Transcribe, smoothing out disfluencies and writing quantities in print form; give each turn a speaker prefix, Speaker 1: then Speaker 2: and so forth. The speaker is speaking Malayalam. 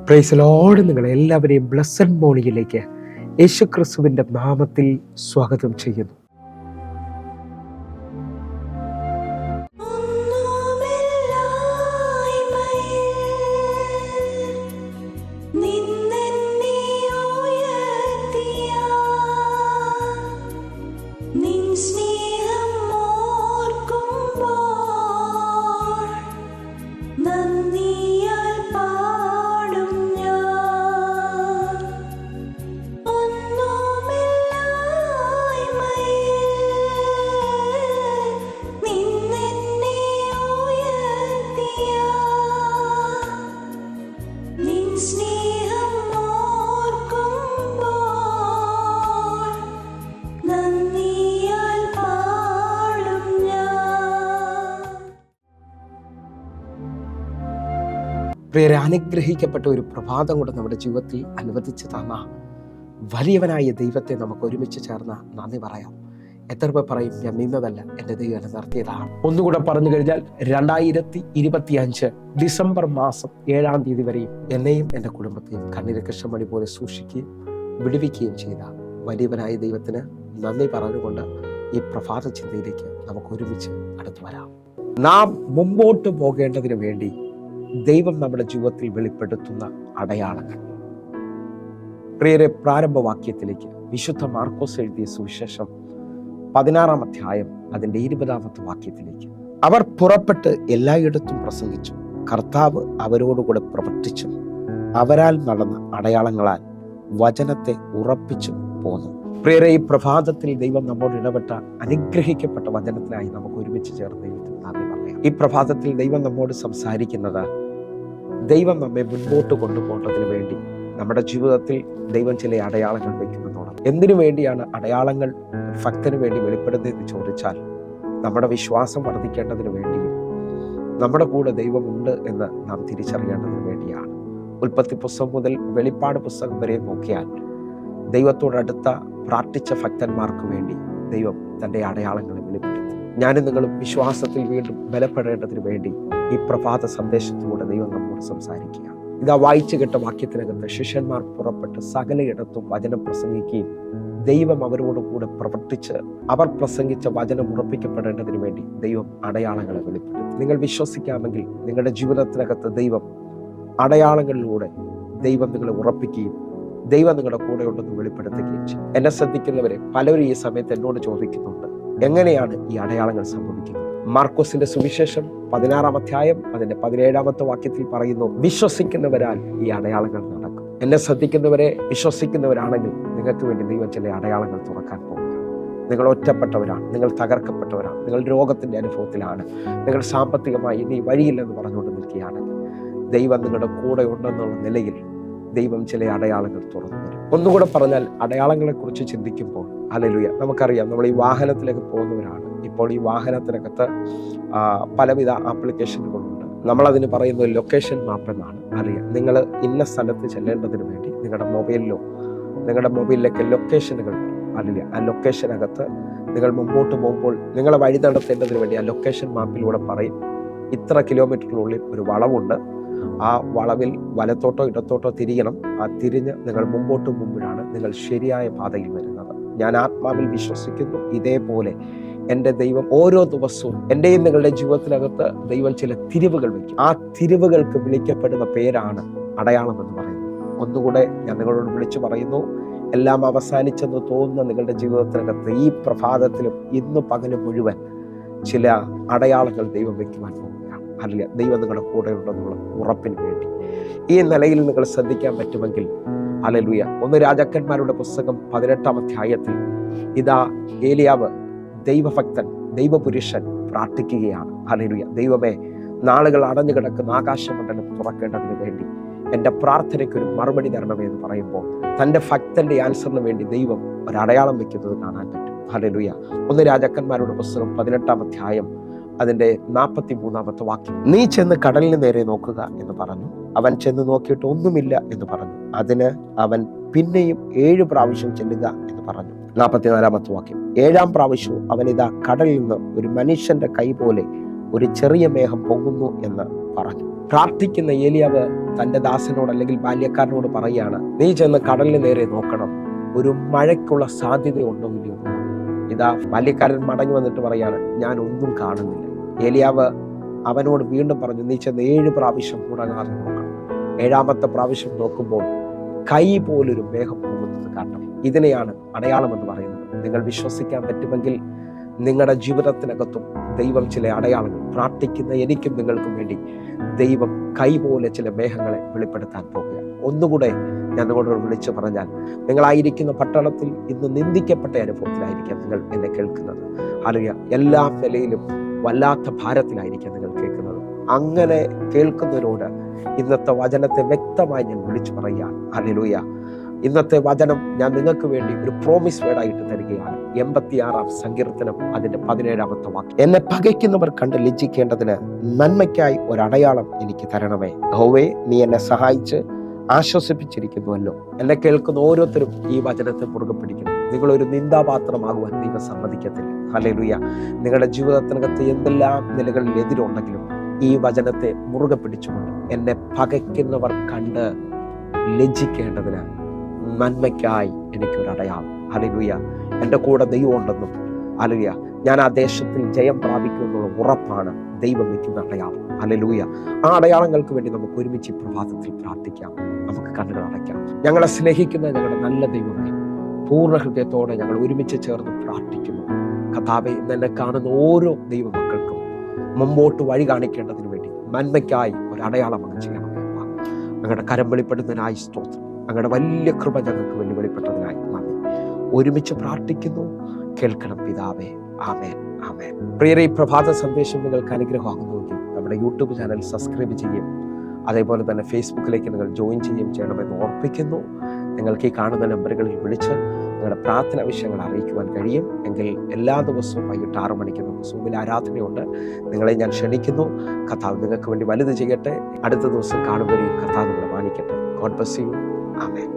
Speaker 1: Praise Lord. നിങ്ങളെ എല്ലാവരെയും ബ്ലെസ്സഡ് മോർണിംഗിലേക്ക് യേശുക്രിസ്തുവിൻ്റെ നാമത്തിൽ സ്വാഗതം ചെയ്യുന്നു. പ്രിയരെ, അനുഗ്രഹിക്കപ്പെട്ട ഒരു പ്രഭാതം കൂടെ നമ്മുടെ ജീവിതത്തിൽ അനുവദിച്ച് തന്ന വലിയവനായ ദൈവത്തെ നമുക്ക് ഒരുമിച്ച് ചേർന്ന് നന്ദി പറയാം. എത്ര പേർ പറയും, ഞാൻ നിന്നതല്ല, എൻ്റെ ദൈവം എന്നെ നിർത്തിയതാണ്. ഒന്നുകൂടെ പറഞ്ഞു കഴിഞ്ഞാൽ 2025 ഡിസംബർ മാസം 7-ാം തീയതി വരെയും എന്നെയും എൻ്റെ കുടുംബത്തെയും കണ്ണിലെ കൃഷ്ണമണി പോലെ സൂക്ഷിക്കുകയും വിടുവിക്കുകയും ചെയ്ത വലിയവനായ ദൈവത്തിന് നന്ദി പറഞ്ഞുകൊണ്ട് ഈ പ്രഭാത ചിന്തയിലേക്ക് നമുക്ക് ഒരുമിച്ച് അടുത്തു വരാം. നാം മുമ്പോട്ട് പോകേണ്ടതിന് വേണ്ടി ദൈവം നമ്മുടെ ജീവിതത്തിൽ വെളിപ്പെടുത്തുന്ന അടയാളങ്ങൾ. പ്രിയരെ, പ്രാരംഭവാക്യത്തിലേക്ക് വിശുദ്ധ മാർക്കോസ് എഴുതിയ സുവിശേഷം 16-ാം അധ്യായം അതിൻ്റെ 20-ാമത്തെ വാക്യത്തിലേക്ക്. അവർ പുറപ്പെട്ട് എല്ലായിടത്തും പ്രസംഗിച്ചു, കർത്താവ് അവരോടുകൂടെ പ്രവർത്തിച്ചു, അവരാൽ നടന്ന അടയാളങ്ങളാൽ വചനത്തെ ഉറപ്പിച്ചു പോന്നു. പ്രിയരെ, ഈ പ്രഭാതത്തിൽ ദൈവം നമ്മോട് ഇടപെട്ട അനുഗ്രഹിക്കപ്പെട്ട വചനത്തിനായി നമുക്ക് ഒരുമിച്ച് ചേർന്ന് ദൈവത്തിന് നന്ദി പറയാം. ഈ പ്രഭാതത്തിൽ ദൈവം നമ്മോട് സംസാരിക്കുന്നത്, ദൈവം നമ്മെ മുൻപോട്ട് കൊണ്ടുപോകുന്നതിന് വേണ്ടി നമ്മുടെ ജീവിതത്തിൽ ദൈവം ചില അടയാളങ്ങൾ വയ്ക്കുമെന്നുള്ളത്. എന്തിനു വേണ്ടിയാണ് അടയാളങ്ങൾ ഭക്തന് വേണ്ടി വെളിപ്പെടുന്നതെന്ന് ചോദിച്ചാൽ, നമ്മുടെ വിശ്വാസം വർദ്ധിക്കേണ്ടതിന് വേണ്ടിയും നമ്മുടെ കൂടെ ദൈവമുണ്ട് എന്ന് നാം തിരിച്ചറിയേണ്ടതിന് വേണ്ടിയാണ്. ഉൽപ്പത്തി പുസ്തകം മുതൽ വെളിപ്പാട് പുസ്തകം വരെ നോക്കിയാൽ ദൈവത്തോടടുത്ത പ്രാർത്ഥിച്ച ഭക്തന്മാർക്ക് വേണ്ടി ദൈവം തൻ്റെ അടയാളങ്ങളെ വെളിപ്പെടുത്തി. ഞാനും നിങ്ങളും വിശ്വാസത്തിൽ വീണ്ടും ബലപ്പെടേണ്ടതിന് വേണ്ടി ഈ പ്രഭാത സന്ദേശത്തിലൂടെ ദൈവം നമ്മോട് സംസാരിക്കുക. ഇതാ വായിച്ചു കേട്ട വാക്യത്തിനകത്ത്, ശിഷ്യന്മാർ പുറപ്പെട്ട് സകലയിടത്തും വചനം പ്രസംഗിക്കുകയും ദൈവം അവരോട് കൂടെ പ്രവർത്തിച്ച് അവർ പ്രസംഗിച്ച വചനം ഉറപ്പിക്കപ്പെടേണ്ടതിന് വേണ്ടി ദൈവം അടയാളങ്ങളെ വെളിപ്പെടുത്തി. നിങ്ങൾ വിശ്വസിക്കാമെങ്കിൽ നിങ്ങളുടെ ജീവിതത്തിനകത്ത് ദൈവം അടയാളങ്ങളിലൂടെ ദൈവം നിങ്ങളെ ഉറപ്പിക്കുകയും ദൈവം നിങ്ങളുടെ കൂടെ ഉണ്ടെന്ന് വെളിപ്പെടുത്തുകയും ചെയ്യും. എന്നെ ശ്രദ്ധിക്കുന്നവരെ പലരും ഈ സമയത്ത് എന്നോട് ചോദിക്കുന്നുണ്ട്, എങ്ങനെയാണ് ഈ അടയാളങ്ങൾ സംഭവിക്കുന്നത്? മാർക്കോസിന്റെ സുവിശേഷം 16-ാം അധ്യായം അതിന്റെ 17-ാമത്തെ വാക്യത്തിൽ പറയുന്നു, വിശ്വസിക്കുന്നവരാൽ ഈ അടയാളങ്ങൾ നടക്കും. എന്നെ ശ്രദ്ധിക്കുന്നവരെ, വിശ്വസിക്കുന്നവരാണെങ്കിൽ നിങ്ങൾക്ക് വേണ്ടി ദൈവം ചില അടയാളങ്ങൾ തുറക്കാൻ പോകുകയാണ്. നിങ്ങൾ ഒറ്റപ്പെട്ടവരാണ്, നിങ്ങൾ തകർക്കപ്പെട്ടവരാണ്, നിങ്ങൾ രോഗത്തിന്റെ അനുഭവത്തിലാണ്, നിങ്ങൾ സാമ്പത്തികമായി ഇനി വഴിയില്ലെന്ന് പറഞ്ഞുകൊണ്ട് നിൽക്കുകയാണെങ്കിൽ ദൈവം നിങ്ങളുടെ കൂടെ ഉണ്ടെന്നുള്ള നിലയിൽ ദൈവം ചില അടയാളങ്ങൾ തുറന്നു തരും. ഒന്നുകൂടെ പറഞ്ഞാൽ, അടയാളങ്ങളെ കുറിച്ച് ചിന്തിക്കുമ്പോൾ ഹല്ലേലൂയ, നമുക്കറിയാം നമ്മൾ ഈ വാഹനത്തിലേക്ക് പോകുന്നവരാണ്. ഇപ്പോൾ ഈ വാഹനത്തിനകത്ത് പലവിധ ആപ്ലിക്കേഷനുകളുണ്ട്. നമ്മളതിന് പറയുന്നത് ലൊക്കേഷൻ മാപ്പ് എന്നാണ്. അറിയാം, നിങ്ങൾ ഇന്ന സ്ഥലത്ത് ചെല്ലേണ്ടതിന് വേണ്ടി നിങ്ങളുടെ മൊബൈലിലേക്ക് ലൊക്കേഷനുകൾ അറിയില്ല. ആ ലൊക്കേഷനകത്ത് നിങ്ങൾ മുമ്പോട്ട് പോകുമ്പോൾ നിങ്ങളെ വഴി നടത്തേണ്ടതിന് വേണ്ടി ആ ലൊക്കേഷൻ മാപ്പിലൂടെ പറയും, ഇത്ര കിലോമീറ്ററിനുള്ളിൽ ഒരു വളവുണ്ട്, ആ വളവിൽ വലത്തോട്ടോ ഇടത്തോട്ടോ തിരിയണം, ആ തിരിഞ്ഞ് നിങ്ങൾ മുമ്പോഴാണ് നിങ്ങൾ ശരിയായ പാതയിൽ വരുന്നത്. ഞാൻ ആത്മാവിൽ വിശ്വസിക്കുന്നു, ഇതേപോലെ എൻ്റെ ദൈവം ഓരോ ദിവസവും എൻ്റെയും നിങ്ങളുടെ ജീവിതത്തിനകത്ത് ദൈവം ചില തിരിവുകൾ വയ്ക്കും. ആ തിരിവുകൾക്ക് വിളിക്കപ്പെടുന്ന പേരാണ് അടയാളം എന്ന് പറയുന്നത്. ഒന്നുകൂടെ ഞാൻ നിങ്ങളോട് വിളിച്ചു പറയുന്നു, എല്ലാം അവസാനിച്ചെന്ന് തോന്നുന്ന നിങ്ങളുടെ ജീവിതത്തിനകത്ത് ഈ പ്രഭാതത്തിലും ഇന്ന് പകലും മുഴുവൻ ചില അടയാളങ്ങൾ ദൈവം വയ്ക്കുവാൻ പോകുകയാണ്. അല്ല, ദൈവം നിങ്ങളുടെ കൂടെ ഉണ്ടെന്നുള്ള ഉറപ്പിന് വേണ്ടി ഈ നിലയിൽ നിങ്ങൾ ശ്രദ്ധിക്കാൻ പറ്റുമെങ്കിൽ ഹല്ലേലൂയ. 1 രാജാക്കന്മാരുടെ പുസ്തകം 18-ാം അധ്യായത്തിൽ ഇതാ ഏലിയാവ് ദൈവഭക്തൻ, ദൈവപുരുഷൻ പ്രാർത്ഥിക്കുകയാണ്. ഹല്ലേലൂയ. ദൈവമേ, നാളുകൾ അടഞ്ഞു കിടക്കുന്ന ആകാശമണ്ഡലം തുറക്കേണ്ടതിന് വേണ്ടി എൻ്റെ പ്രാർത്ഥനയ്ക്കൊരു മറുപടി തരണമെന്ന് പറയുമ്പോൾ തൻ്റെ ഭക്തന്റെ ആൻസറിന് വേണ്ടി ദൈവം ഒരടയാളം വെക്കുന്നത് കാണാൻ പറ്റും. ഹല്ലേലൂയ. 1 രാജാക്കന്മാരുടെ പുസ്തകം 18-ാം അധ്യായം അതിൻ്റെ 43-ാമത്തെ വാക്യം. നീ ചെന്ന് കടലിന് നേരെ നോക്കുക എന്ന് പറഞ്ഞു. അവൻ ചെന്ന് നോക്കിയിട്ട് ഒന്നുമില്ല എന്ന് പറഞ്ഞു. അതിന് അവൻ പിന്നെയും 7 പ്രാവശ്യം ചെല്ലുക എന്ന് പറഞ്ഞു. 44-ാമത്തെ വാക്യം. 7-ാം പ്രാവശ്യവും അവൻ ഇതാ കടലിൽ നിന്ന് ഒരു മനുഷ്യന്റെ കൈ പോലെ ഒരു ചെറിയ മേഘം പൊങ്ങുന്നു എന്ന് പറഞ്ഞു. പ്രാർത്ഥിക്കുന്ന ഏലിയാവ് തൻ്റെ ദാസനോട് അല്ലെങ്കിൽ ബാല്യക്കാരനോട് പറയുകയാണ്, നീ ചെന്ന് കടലിന് നേരെ നോക്കണം, ഒരു മഴയ്ക്കുള്ള സാധ്യതയുണ്ടോ ഇല്ലയോ. ഇതാ ബാല്യക്കാരൻ മടങ്ങി വന്നിട്ട് പറയാണ്, ഞാൻ ഒന്നും കാണുന്നില്ല. ഏലിയാവ് അവനോട് വീണ്ടും പറഞ്ഞു, നീ ചെന്ന് 7 പ്രാവശ്യം മുടങ്ങാതെ നോക്കണം. 7ാമത്തെ പ്രാവശ്യം നോക്കുമ്പോൾ കൈ പോലൊരു മേഘം പോകുന്നത് കാണണം. ഇതിനെയാണ് അടയാളം എന്ന് പറയുന്നത്. നിങ്ങൾ വിശ്വസിക്കാൻ പറ്റുമെങ്കിൽ നിങ്ങളുടെ ജീവിതത്തിനകത്തും ദൈവം ചില അടയാളങ്ങൾ, പ്രാർത്ഥിക്കുന്ന എനിക്കും നിങ്ങൾക്കും വേണ്ടി ദൈവം കൈ പോലെ ചില മേഘങ്ങളെ വെളിപ്പെടുത്താൻ പോകുകയാണ്. ഒന്നുകൂടെ ഞാൻ നിങ്ങളോട് വിളിച്ചു പറഞ്ഞാൽ, നിങ്ങളായിരിക്കുന്ന പട്ടണത്തിൽ ഇന്ന് നിന്ദിക്കപ്പെട്ട അനുഭവത്തിലായിരിക്കാം നിങ്ങൾ എന്നെ കേൾക്കുന്നത്. ഹല്ലേലൂയ. എല്ലാ നിലയിലും വല്ലാത്ത ഭാരത്തിലായിരിക്കാം നിങ്ങൾ കേൾക്കുന്നത്. അങ്ങനെ കേൾക്കുന്നവരോട് ഇന്നത്തെ വചനത്തെ വ്യക്തമായി ഞാൻ വിളിച്ചു പറയുകയാണ്. ഹല്ലേലൂയ. ഇന്നത്തെ വചനം ഞാൻ നിങ്ങൾക്ക് വേണ്ടി ഒരു പ്രോമിസ് വേർഡായിട്ട് തരികയാണ്. 86-ാം സങ്കീർത്തനം അതിന്റെ 17-ാമത്തെ വാക്യം. എന്നെ പകയ്ക്കുന്നവർ കണ്ട് ലജ്ജിക്കേണ്ടതിന് നന്മയ്ക്കായി ഒരടയാളം എനിക്ക് തരണമേ. യഹോവേ, നീ എന്നെ സഹായിച്ച് ആശ്വസിപ്പിച്ചിരിക്കുന്നുവല്ലോ. എന്നെ കേൾക്കുന്ന ഓരോരുത്തരും ഈ വചനത്തെ മുറുകെ പിടിക്കണം. നിങ്ങളൊരു നിന്ദാപാത്രമാകുവാൻ ദൈവം സമ്മതിക്കത്തില്ല. ഹല്ലേലൂയ. നിങ്ങളുടെ ജീവിതത്തിനകത്ത് എന്തെല്ലാം നിലകളിൽ എതിരുണ്ടെങ്കിലും ഈ വചനത്തെ മുറുകെ പിടിച്ചുകൊണ്ട്, എന്നെ പകയ്ക്കുന്നവർ കണ്ട് ലജ്ജിക്കേണ്ടതിന് നന്മയ്ക്കായി എനിക്കൊരു അടയാളം. ഹല്ലേലൂയ. എൻ്റെ കൂടെ ദൈവം ഉണ്ടെന്നും, ഹല്ലേലൂയ, ഞാൻ ആ ദേശത്തിൽ ജയം പ്രാപിക്കുമെന്നുള്ള ഉറപ്പാണ് ദൈവം വയ്ക്കുന്ന അടയാളം. ഹല്ലേലൂയ. ആ അടയാളങ്ങൾക്ക് വേണ്ടി നമുക്ക് ഒരുമിച്ച് പ്രഭാതത്തിൽ പ്രാർത്ഥിക്കാം. നമുക്ക് കണ്ണുകൾ അടയ്ക്കാം. ഞങ്ങളെ സ്നേഹിക്കുന്ന ഞങ്ങളുടെ നല്ല ദൈവമേ, പൂർണ്ണ ഹൃദയത്തോടെ ഞങ്ങൾ ഒരുമിച്ച് ചേർന്ന് പ്രാർത്ഥിക്കുന്നു. കർത്താവേ, ഇന്ന് എന്നെ കാണുന്ന ഓരോ ദൈവ മക്കൾക്കും മുമ്പോട്ട് വഴി കാണിക്കേണ്ടതിന് വേണ്ടി നന്മയ്ക്കായി ഒരു അടയാളം അങ്ങ് ചെയ്യണം. ഞങ്ങളുടെ കരം വെളിപ്പെടുന്നതിനായി സ്തോത്രം. ഞങ്ങളുടെ വലിയ കൃപ ഞങ്ങൾക്ക് വേണ്ടി വെളിപ്പെട്ടതിനായി നന്ദി. ഒരുമിച്ച് പ്രാർത്ഥിക്കുന്നു. കേൾക്കണം പിതാവേ. ആമേൻ, ആമേൻ. പ്രിയരെ, ഈ പ്രഭാത സന്ദേശം നിങ്ങൾക്ക് അനുഗ്രഹമാകുന്നുവെങ്കിൽ നമ്മുടെ യൂട്യൂബ് ചാനൽ സബ്സ്ക്രൈബ് ചെയ്യും, അതേപോലെ തന്നെ ഫേസ്ബുക്കിലേക്ക് നിങ്ങൾ ജോയിൻ ചെയ്യണമെന്ന് ഓർപ്പിക്കുന്നു. നിങ്ങൾക്ക് ഈ കാണുന്ന നമ്പറുകളിൽ വിളിച്ച് നിങ്ങളുടെ പ്രാർത്ഥന വിഷയങ്ങൾ അറിയിക്കുവാൻ കഴിയും. എങ്കിൽ എല്ലാ ദിവസവും വൈകിട്ട് 6 മണിക്ക് നമുക്ക് സൂമിൽ ആരാധനയുണ്ട്. നിങ്ങളെ ഞാൻ ക്ഷണിക്കുന്നു. കർത്താവ് നിങ്ങൾക്ക് വേണ്ടി വലുത് ചെയ്യട്ടെ. അടുത്ത ദിവസം കാണുമ്പോഴേക്കും കർത്താവ് നിങ്ങളെ മാനിക്കട്ടെ. God bless you. ആമേൻ.